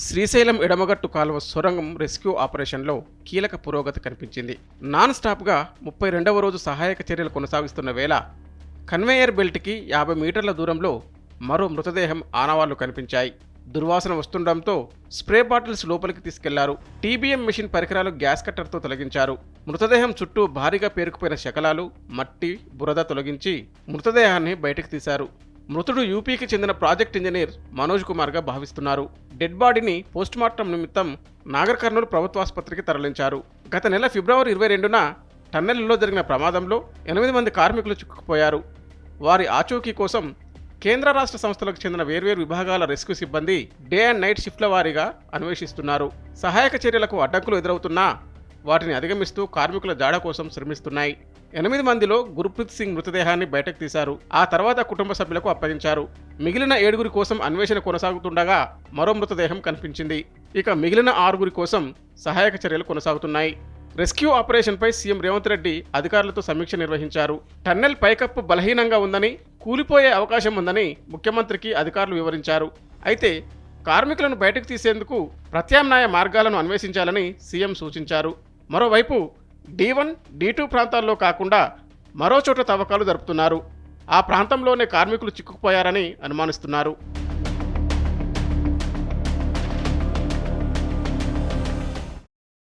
శ్రీశైలం ఎడమగట్టు కాలువ సొరంగం రెస్క్యూ ఆపరేషన్లో కీలక పురోగతి కనిపించింది. నాన్ స్టాప్గా 32వ రోజు సహాయక చర్యలు కొనసాగిస్తున్న వేళ కన్వేయర్ బెల్ట్కి 50 మీటర్ల దూరంలో మరో మృతదేహం ఆనవాళ్లు కనిపించాయి. దుర్వాసన వస్తుండటంతో స్ప్రే బాటిల్స్ లోపలికి తీసుకెళ్లారు. టీబీఎం మిషన్ పరికరాలు గ్యాస్ కట్టర్తో తొలగించారు. మృతదేహం చుట్టూ భారీగా పేరుకుపోయిన శకలాలు, మట్టి, బురద తొలగించి మృతదేహాన్ని బయటకు తీశారు. మృతుడు యూపీకి చెందిన ప్రాజెక్ట్ ఇంజనీర్ మనోజ్ కుమార్గా భావిస్తున్నారు. డెడ్ బాడీని పోస్టుమార్టం నిమిత్తం నాగర్ కర్నూలు ప్రభుత్వాసుపత్రికి తరలించారు. గత నెల ఫిబ్రవరి 22న టన్నెల్లో జరిగిన ప్రమాదంలో 8 మంది కార్మికులు చిక్కుకుపోయారు. వారి ఆచూకీ కోసం కేంద్ర రాష్ట్ర సంస్థలకు చెందిన వేర్వేరు విభాగాల రెస్క్యూ సిబ్బంది డే అండ్ నైట్ షిఫ్ట్ల వారీగా అన్వేషిస్తున్నారు. సహాయక చర్యలకు అడ్డంకులు ఎదురవుతున్నా వాటిని అధిగమిస్తూ కార్మికుల జాడ కోసం శ్రమిస్తున్నాయి. 8 మందిలో గుర్ప్రీత్ సింగ్ మృతదేహాన్ని బయటకు తీశారు. ఆ తర్వాత కుటుంబ సభ్యులకు అప్పగించారు. మిగిలిన 7 కోసం అన్వేషణ కొనసాగుతుండగా మరో మృతదేహం కనిపించింది. ఇక మిగిలిన 6 కోసం సహాయక చర్యలు కొనసాగుతున్నాయి. రెస్క్యూ ఆపరేషన్పై సీఎం రేవంత్ రెడ్డి అధికారులతో సమీక్ష నిర్వహించారు. టన్నెల్ పైకప్పు బలహీనంగా ఉందని, కూలిపోయే అవకాశం ఉందని ముఖ్యమంత్రికి అధికారులు వివరించారు. అయితే కార్మికులను బయటకు తీసేందుకు ప్రత్యామ్నాయ మార్గాలను అన్వేషించాలని సీఎం సూచించారు. మరోవైపు D1, D2 ప్రాంతాల్లో కాకుండా మరో చోట తవ్వకాలు జరుపుతున్నారు. ఆ ప్రాంతంలోనే కార్మికులు చిక్కుకుపోయారని అనుమానిస్తున్నారు.